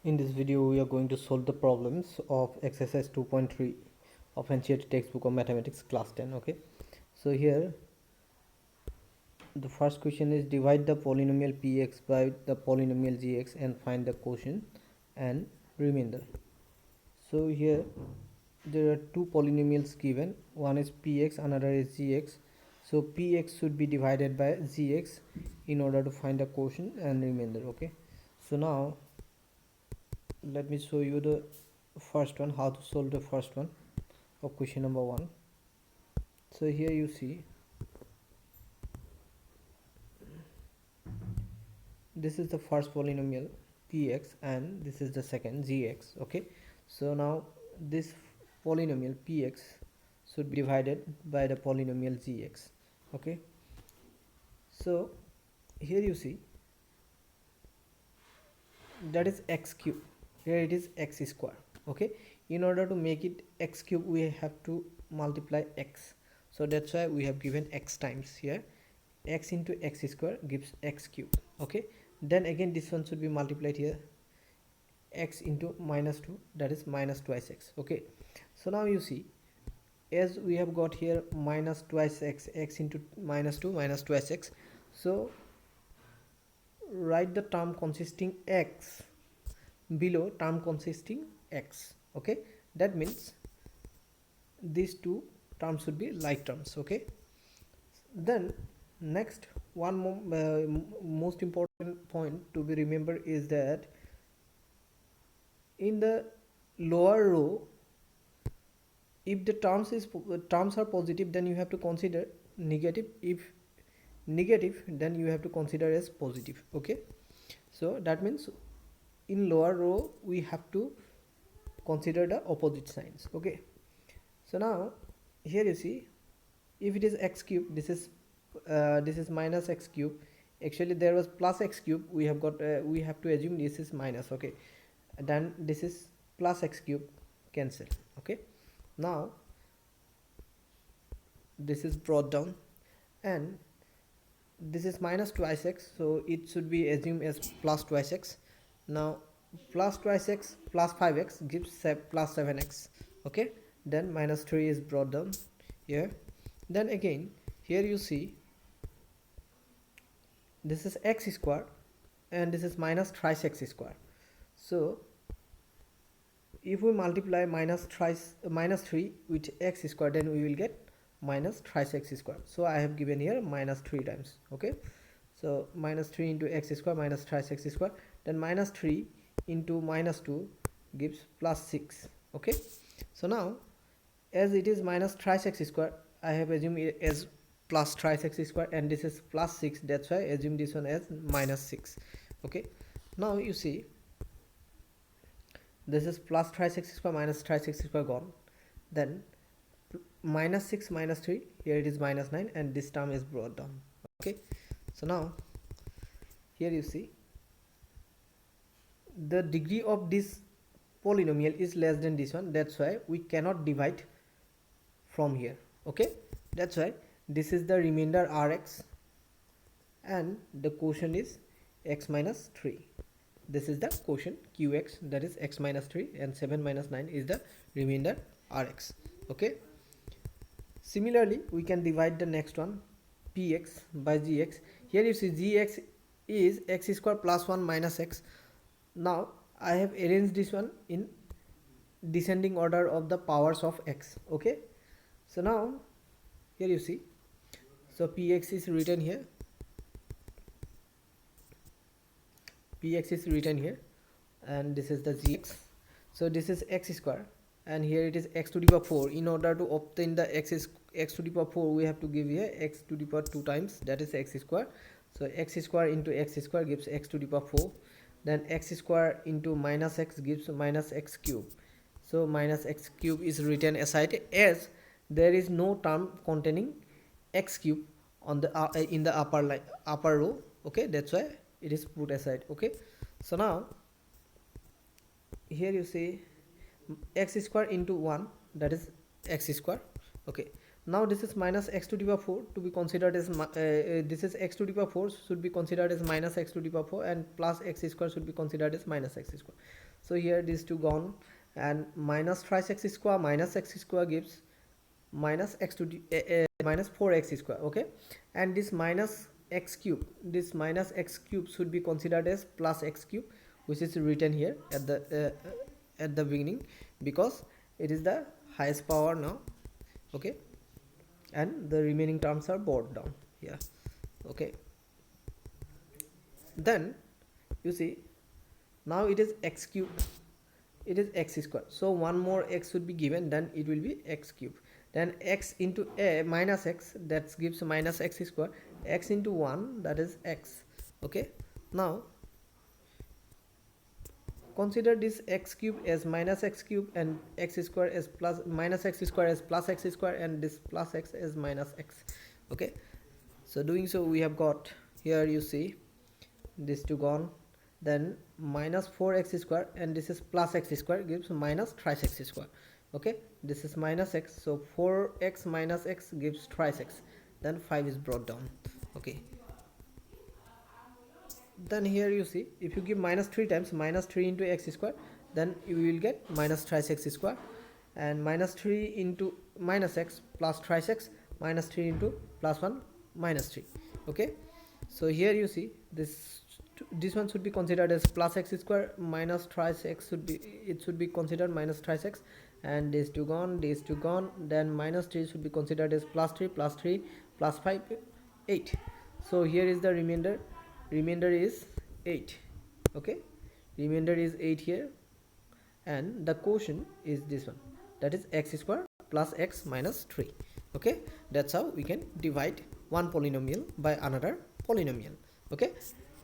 In this video, we are going to solve the problems of exercise 2.3 of NCERT textbook of mathematics class 10. Okay, so here the first question is divide the polynomial px by the polynomial gx and find the quotient and remainder. So here there are two polynomials given, one is px, another is gx. So px should be divided by gx in order to find the quotient and remainder. Okay, so now let me show you the first one, how to solve the first one of question number 1. So here you see this is the first polynomial px and this is the second gx. Okay, so now this polynomial px should be divided by the polynomial gx. Okay, so here you see that is x cube, here it is x square. Okay, in order to make it x cube we have to multiply x, so that's why we have given x times here. X into x square gives x cube. Okay, then again this one should be multiplied here, x into minus 2, that is minus twice x. Okay, so now you see as we have got here minus twice x, x into minus 2 minus twice x, so write the term consisting x below term consisting x. Okay, that means these two terms should be like terms. Okay, then next one most important point to be remembered is that in the lower row, if the terms are positive, then you have to consider negative. If negative, then you have to consider as positive. Okay, so that means in lower row we have to consider the opposite signs. Okay, so now here you see if it is x cube, this is minus x cube. Actually there was plus x cube, we have got we have to assume this is minus. Okay, then this is plus x cube, cancel. Okay, now this is brought down and this is minus twice x, so it should be assumed as plus twice x. Now plus twice x plus 5x gives plus 7x. Okay, then minus 3 is brought down here. Then again here you see this is x square and this is minus thrice x square. So if we multiply minus 3 with x square, then we will get minus thrice x square. So I have given here minus 3 times. Okay, so minus 3 into x square minus thrice x square, then minus 3 into minus 2 gives plus 6. Okay, so now as it is minus thrice x square, I have assumed it as plus thrice x square, and this is plus 6, that's why I assume this one as minus 6. Okay, now you see this is plus thrice x square minus thrice x square gone, then minus 6 minus 3, here it is minus 9, and this term is brought down. Okay, so now here you see the degree of this polynomial is less than this one, that's why we cannot divide from here. Okay, that's why this is the remainder rx and the quotient is x minus 3. This is the quotient qx, that is x minus 3, and 7 minus 9 is the remainder rx. Okay, similarly we can divide the next one px by gx. Here you see gx is x square plus 1 minus x. Now I have arranged this one in descending order of the powers of x. Okay, so now here you see, so px is written here, px is written here, and this is the gx. So this is x square and here it is x to the power 4. In order to obtain the x to the power 4, we have to give here x to the power 2 times, that is x square. So x square into x square gives x to the power 4, then x square into minus x gives minus x cube. So minus x cube is written aside as there is no term containing x cube on the in the upper row. Okay, that's why it is put aside. Okay, so now here you see x square into 1, that is x square. Okay, now this is minus x to the power 4 to be considered as this is x to the power 4 should be considered as minus x to the power 4, and plus x square should be considered as minus x square. So here these two gone, and minus thrice x square minus x square gives minus x to the minus 4x square. Okay, and this minus x cube, this minus x cube should be considered as plus x cube, which is written here at the beginning, because it is the highest power now. Okay, and the remaining terms are brought down here. Okay, then you see now it is x cube, it is x square, so one more x should be given, then it will be x cube, then x into a minus x, that gives minus x square, x into 1, that is x. Okay, now consider this x cube as minus x cube and x square as plus minus x square as plus x square, and this plus x as minus x. Okay, so doing so we have got here, you see these two gone, then minus 4x square and this is plus x square gives minus thrice x square. Okay, this is minus x, so 4x minus x gives thrice x, then 5 is brought down. Okay, then here you see if you give minus 3 times minus 3 into x square, then you will get minus thrice x square, and minus 3 into minus x plus thrice x, minus 3 into plus 1 minus 3. Okay, so here you see this one should be considered as plus x square, minus thrice x should be considered minus thrice x, and these two gone, then minus 3 should be considered as plus 3 plus 5 8. So here is the remainder is 8. Okay, remainder is 8 here, and the quotient is this one, that is x square plus x minus 3. Okay, that's how we can divide one polynomial by another polynomial. Okay,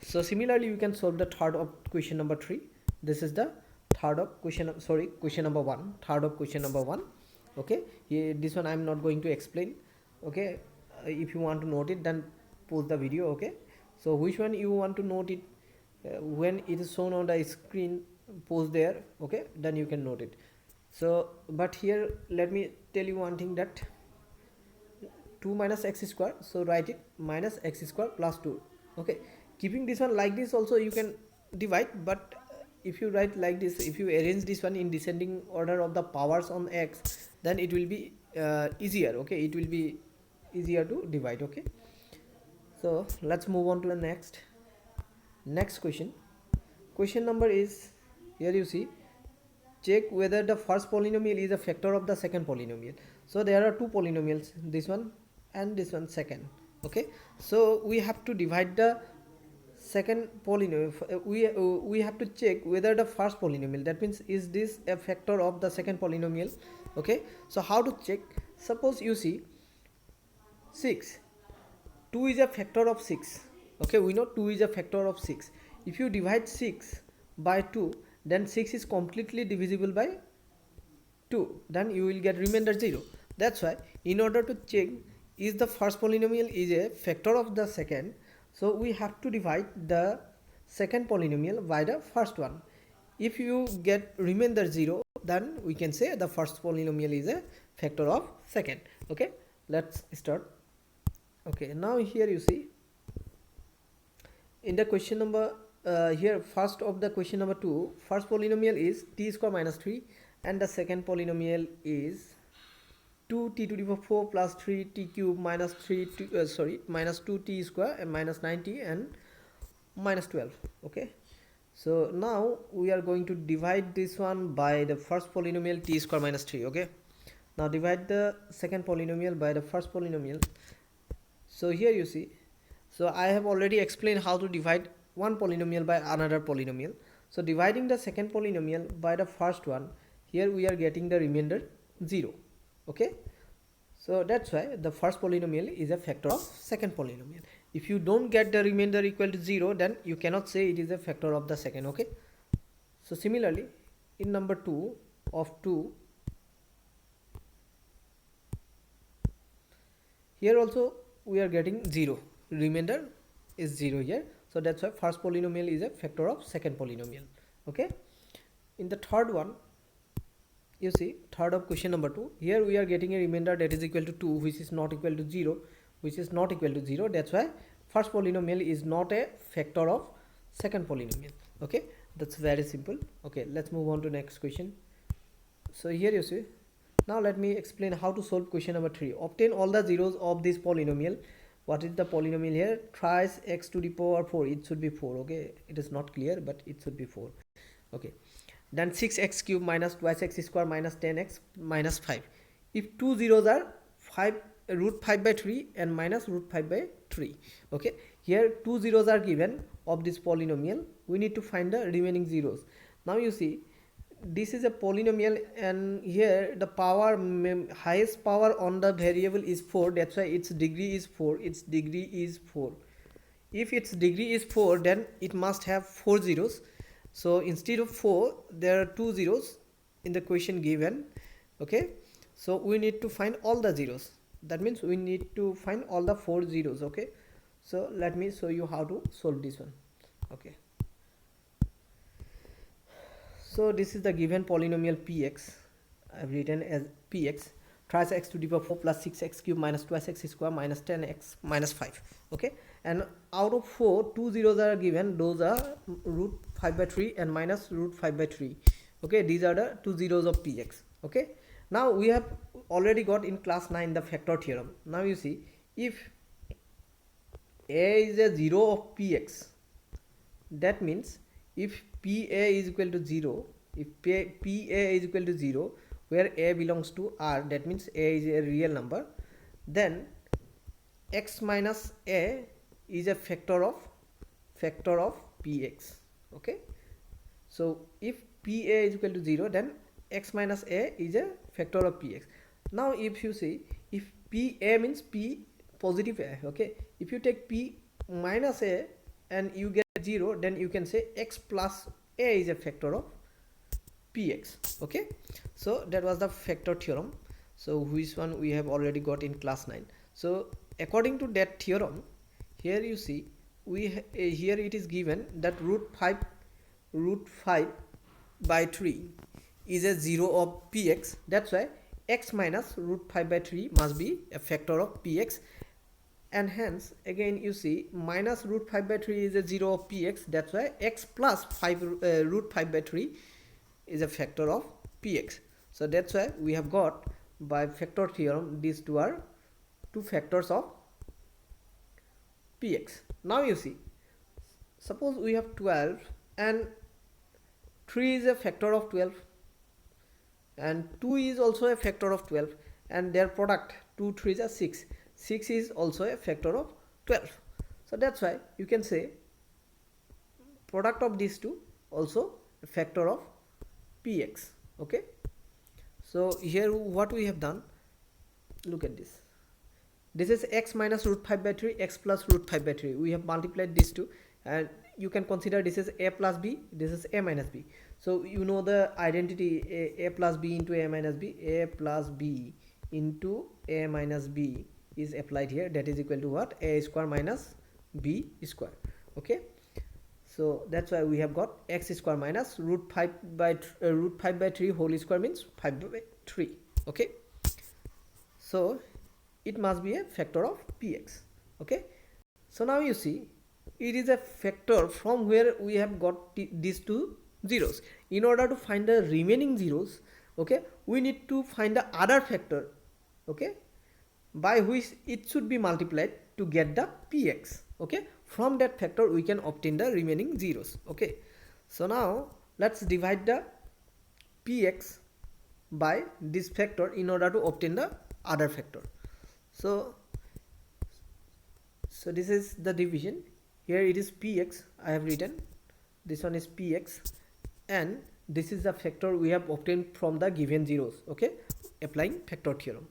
so similarly you can solve the third of question number 3. This is the third of question number 1, third of question number 1. Okay, here, this one I am not going to explain. Okay, if you want to note it, then pause the video. Okay, so which one you want to note it, when it is shown on the screen, pause there. Okay, then you can note it. So but here let me tell you one thing, that 2 minus x square, so write it minus x square plus 2. Okay, keeping this one like this also you can divide, but if you write like this, if you arrange this one in descending order of the powers on x, then it will be easier. Okay, it will be easier to divide. Okay, so let's move on to the next question. Question number is, here you see, check whether the first polynomial is a factor of the second polynomial. So there are two polynomials, this one and this one, second. Okay, so we have to divide the second polynomial. We have to check whether the first polynomial, that means is this a factor of the second polynomial. Okay, so how to check? Suppose you see 6, 2 is a factor of 6. Okay, we know 2 is a factor of 6. If you divide 6 by 2, then 6 is completely divisible by 2, then you will get remainder 0. That's why in order to check is the first polynomial is a factor of the second, so we have to divide the second polynomial by the first one. If you get remainder 0, then we can say the first polynomial is a factor of second. Okay, let's start. Okay, now here you see in the question number here, first of the question number 2, first polynomial is t square minus 3, and the second polynomial is 2t to the power 4 plus 3t cube minus minus 2t square and minus 90 and minus 12. Okay, so now we are going to divide this one by the first polynomial t square minus 3. Okay, now divide the second polynomial by the first polynomial. So here you see, so I have already explained how to divide one polynomial by another polynomial. So dividing the second polynomial by the first one, here we are getting the remainder 0. Okay, so that's why the first polynomial is a factor of second polynomial. If you don't get the remainder equal to 0, then you cannot say it is a factor of the second. Okay, so similarly in number 2 of 2, here also we are getting 0, remainder is 0 here, so that's why first polynomial is a factor of second polynomial. Okay, in the third one, you see, third of question number 2, here we are getting a remainder that is equal to 2, which is not equal to 0, that's why first polynomial is not a factor of second polynomial. Okay, That's very simple. Okay, let's move on to next question. So here you see, now let me explain how to solve question number 3. Obtain all the zeros of this polynomial. What is the polynomial here? Thrice x to the power 4. It should be 4. Okay, it is not clear, but it should be 4. Okay, then 6x cube minus twice x square minus 10x minus 5. If two zeros are 5 root 5 by 3 and minus root 5 by 3. Okay, here two zeros are given of this polynomial. We need to find the remaining zeros. Now you see, this is a polynomial, and here the power highest power on the variable is 4. That's why its degree is 4. Its degree is 4. If its degree is 4, then it must have 4 zeros. So instead of 4, there are 2 zeros in the question given. Okay, so we need to find all the zeros. That means we need to find all the 4 zeros. Okay, so let me show you how to solve this one. Okay, so this is the given polynomial px. I have written as px thrice x to the power 4 plus 6x cube minus twice x square minus 10x minus 5. Okay, and out of 4, 2 zeros are given. Those are root 5 by 3 and minus root 5 by 3. Okay, these are the 2 zeros of px. Okay, now we have already got in class 9 the factor theorem. Now you see, if a is a 0 of px, that means if pa is equal to 0, if pa is equal to 0, where a belongs to R, that means a is a real number, then x minus a is a factor of px. Okay, so if pa is equal to 0, then x minus a is a factor of px. Now if you see, if pa means p positive a, okay, if you take p minus a and you get 0, then you can say x plus a is a factor of px. Okay, so that was the factor theorem, so which one we have already got in class 9. So according to that theorem, here you see, we here it is given that root 5 by 3 is a 0 of px. That's why x minus root 5 by 3 must be a factor of px, and hence again you see minus root 5 by 3 is a 0 of px. That's why x plus 5 root 5 by 3 is a factor of px. So that's why we have got by factor theorem these two are two factors of px. Now you see, suppose we have 12 and 3 is a factor of 12 and 2 is also a factor of 12, and their product 2 3s are 6. 6 is also a factor of 12. So that's why you can say product of these two also a factor of px. Okay, so here what we have done, look at this. This is x minus root 5 by 3, x plus root 5 by 3. We have multiplied these two, and you can consider this is a plus b, this is a minus b. So you know the identity a plus b into a minus b. A plus b into a minus b is applied here. That is equal to what? A square minus b square. Okay, so that's why we have got x square minus root 5 by 3 whole square means 5 by 3. Okay, so it must be a factor of px. Okay, so now you see, it is a factor from where we have got these two zeros. In order to find the remaining zeros, okay, we need to find the other factor, okay, by which it should be multiplied to get the px. Okay, from that factor we can obtain the remaining zeros. Okay, so now let's divide the px by this factor in order to obtain the other factor. So this is the division. Here it is px, I have written, this one is px, and this is the factor we have obtained from the given zeros. Okay, applying factor theorem.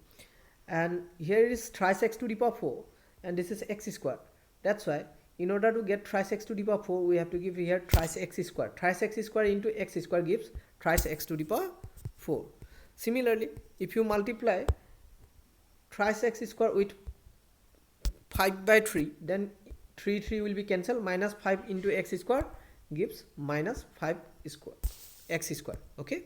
And here is thrice x to the power 4, and this is x square. That's why in order to get thrice x to the power 4, we have to give here thrice x square. Thrice x square into x square gives thrice x to the power 4. Similarly, if you multiply thrice x square with 5 by 3, then 3 will be cancelled. Minus 5 into x square gives minus 5 square x square. Okay,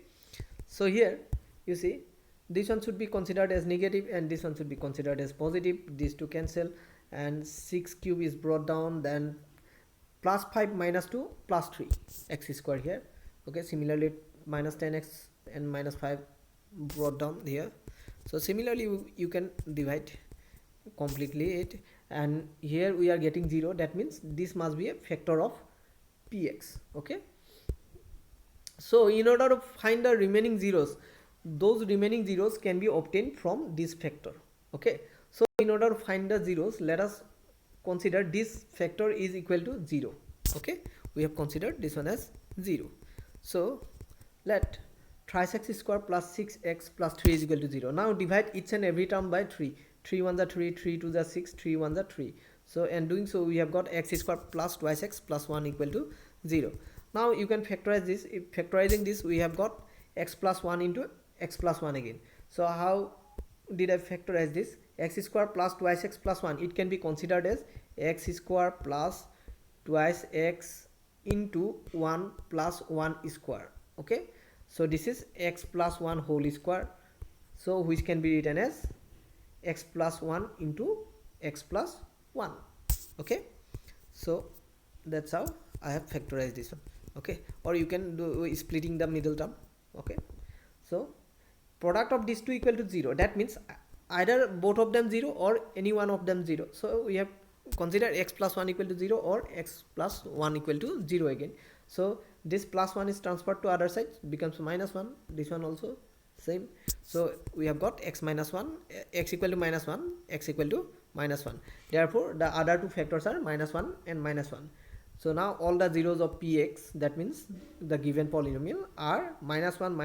so here you see, this one should be considered as negative and this one should be considered as positive. These two cancel and 6 cube is brought down, then plus 5 minus 2 plus 3 x square here. Okay, similarly minus 10x and minus 5 brought down here. So similarly you can divide completely it, and here we are getting 0. That means this must be a factor of px. Okay, so in order to find the remaining zeros, those remaining zeros can be obtained from this factor. Okay, so in order to find the zeros, let us consider this factor is equal to 0. Okay, we have considered this one as 0. So let thrice x square plus 6x plus 3 is equal to 0. Now divide each and every term by 3. 3 1 are 3, 3 2 are 6, 3 1 are 3. So and doing so we have got x square plus twice x plus 1 equal to 0. Now you can factorize this. If factorizing this, we have got x plus 1 into x plus 1 again. So how did I factorize this? X square plus twice x plus 1, it can be considered as x square plus twice x into 1 plus 1 square. Okay, so this is x plus 1 whole square, so which can be written as x plus 1 into x plus 1. Okay, so that's how I have factorized this one. Okay, or you can do splitting the middle term. Okay, so product of these two equal to 0. That means either both of them 0 or any one of them 0. So we have considered x plus 1 equal to 0 or x plus 1 equal to 0 again. So this plus 1 is transferred to other side, becomes minus 1. This one also same. So we have got x minus 1, x equal to minus 1, x equal to minus 1. Therefore the other two factors are minus 1 and minus 1. So now all the zeros of px, that means the given polynomial, are minus 1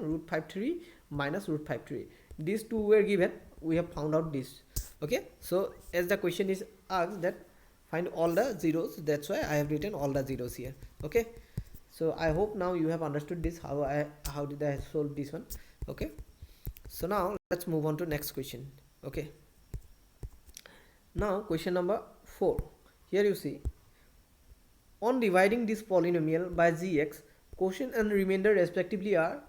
root 5 3 minus root 5 3. These two were given, we have found out this. Okay, so as the question is asked that find all the zeros, that's why I have written all the zeros here. Okay, so I hope now you have understood this, how did I solve this one. Okay, so now let's move on to next question. Okay, now question number 4. Here you see, on dividing this polynomial by gx, quotient and remainder respectively are,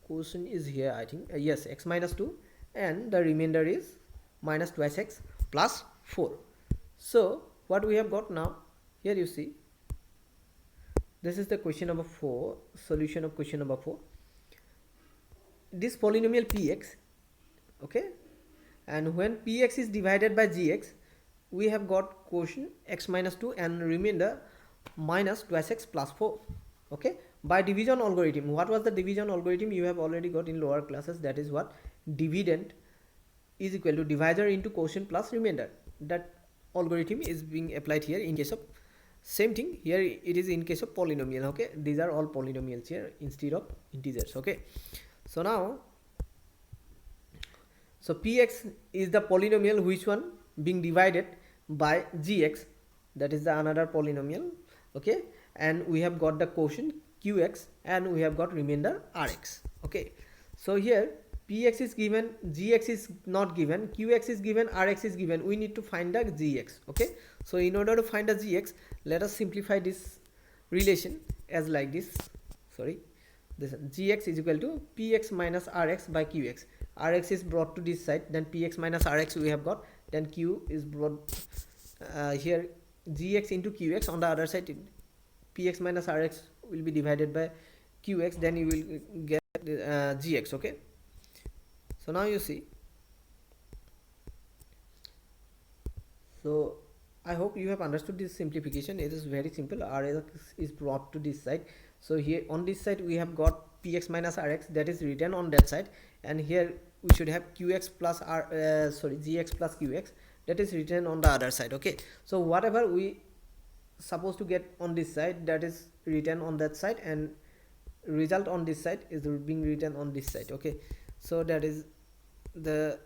quotient is here I think, yes, x minus 2, and the remainder is minus twice x plus 4. So what we have got now, here you see, this is the question number 4, solution of question number 4. This polynomial px, okay, and when px is divided by gx, we have got quotient x minus 2 and remainder minus twice x plus 4. Okay, by division algorithm. What was the division algorithm? You have already got in lower classes. That is what dividend is equal to divisor into quotient plus remainder. That algorithm is being applied here in case of, same thing here it is in case of polynomial. Okay, these are all polynomials here instead of integers. Okay, so now, so px is the polynomial which one being divided by gx, that is the another polynomial. Okay, and we have got the quotient qx and we have got remainder rx. Okay, so here px is given, gx is not given, qx is given, rx is given. We need to find the gx. Okay, so in order to find the gx, let us simplify this relation as like this. Sorry, this gx is equal to px minus rx by qx. Rx is brought to this side, then px minus rx we have got, then q is brought here, gx into qx on the other side, px minus rx will be divided by qx, then you will get gx. Okay, so now you see, so I hope you have understood this simplification. It is very simple. Rx is brought to this side, so here on this side we have got px minus rx, that is written on that side, and here we should have qx plus gx plus qx, that is written on the other side. Okay, so whatever we supposed to get on this side, that is written on that side, and result on this side is being written on this side. Okay, so that is the,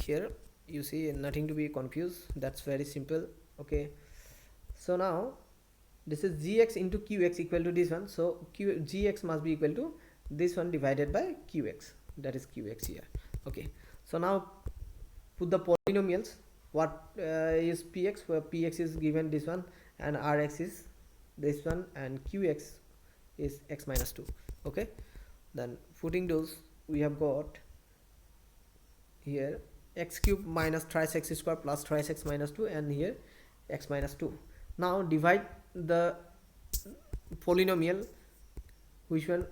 here you see, nothing to be confused, that's very simple. Okay, so now this is gx into qx equal to this one, so gx must be equal to this one divided by qx, that is qx here. Okay, so now put the polynomials. What is px? Where px is given this one and rx is this one and qx is x minus 2. Okay, then putting those, we have got here x cube minus thrice x square plus thrice x minus 2, and here x minus 2. Now divide the polynomial which one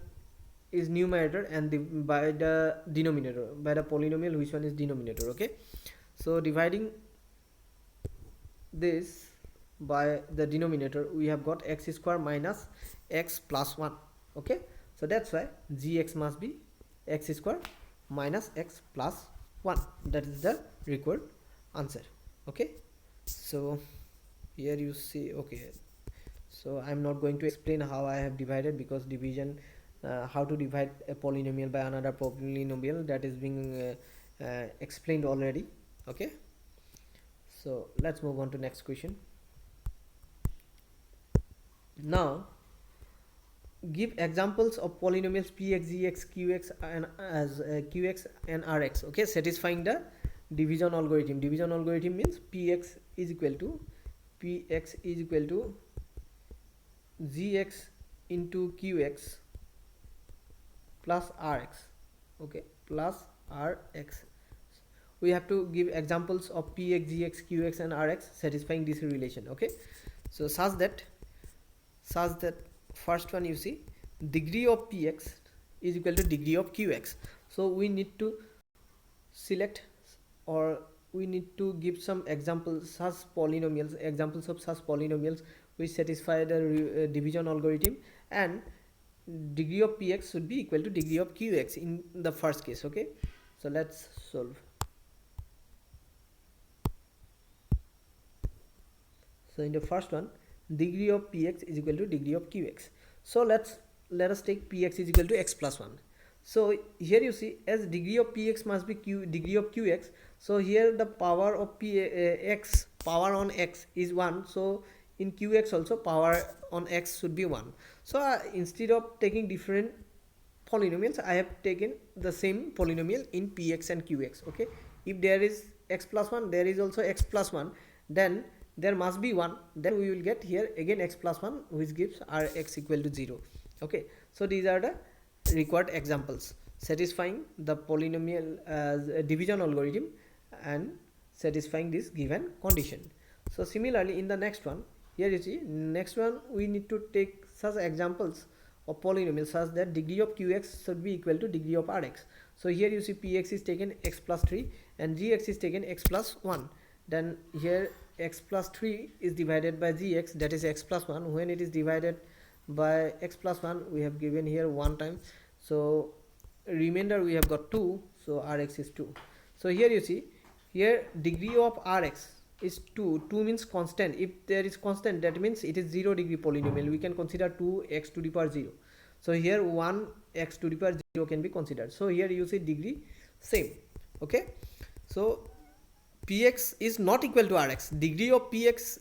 is numerator and by the denominator, by the polynomial which one is denominator. Okay, so dividing this by the denominator, we have got x square minus x plus 1. Okay, so that's why gx must be x square minus x plus 1. That is the required answer. Okay, so here you see. Okay, so I'm not going to explain how I have divided, because division, how to divide a polynomial by another polynomial, that is being explained already. Okay, so let's move on to next question. Now give examples of polynomials px, gx, qx and as qx and rx. Okay, satisfying the division algorithm. Division algorithm means px is equal to gx into qx plus rx. Okay, plus rx. We have to give examples of px, gx, qx and rx satisfying this relation. Okay, so such that first one, you see, degree of px is equal to degree of qx. So we need to select, or we need to give some examples, such polynomials, examples of such polynomials which satisfy the division algorithm, and degree of px should be equal to degree of qx in the first case. Okay, so let's solve. So in the first one, degree of px is equal to degree of qx. So let us take px is equal to x plus 1. So here you see, as degree of px must be degree of qx, so here the power of x, power on x is 1, so in qx also power on x should be 1. So instead of taking different polynomials, I have taken the same polynomial in px and qx. Okay, if there is x plus 1, there is also x plus 1, then there must be 1, then we will get here again x plus 1, which gives rx equal to 0. Okay, so these are the required examples satisfying the polynomial division algorithm and satisfying this given condition. So similarly in the next one, here you see, next one we need to take such examples of polynomials such that degree of qx should be equal to degree of rx. So here you see px is taken x plus 3 and gx is taken x plus 1. Then here x plus 3 is divided by gx, that is x plus 1. When it is divided by x plus 1, we have given here 1 time, so remainder we have got 2, so rx is 2. So here you see, here degree of rx is 2. 2 means constant. If there is constant, that means it is 0 degree polynomial. We can consider 2x to the power 0. So here 1x to the power 0 can be considered. So here you see degree same. Okay, so px is not equal to rx. Degree of px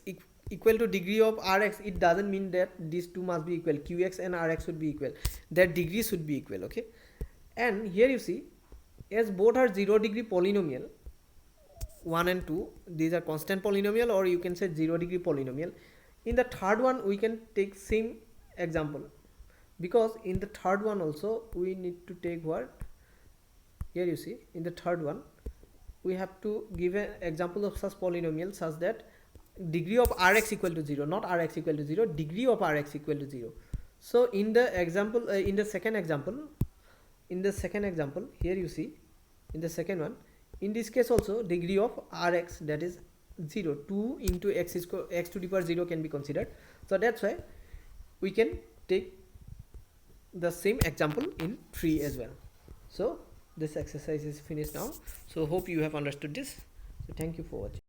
equal to degree of rx, it doesn't mean that these two must be equal. Qx and rx should be equal, their degree should be equal. Okay, and here you see, as both are 0 degree polynomial, 1 and 2, these are constant polynomial, or you can say 0 degree polynomial. In the third one we can take same example, because in the third one also we need to take what, here you see, in the third one we have to give an example of such polynomial such that degree of rx equal to 0, not rx equal to 0, degree of rx equal to 0. So in the example, in the second example, here you see, in the second one, in this case also degree of rx, that is 0, 2 into x to the power 0 can be considered. So that's why we can take the same example in 3 as well. So this exercise is finished now. So hope you have understood this. So thank you for watching.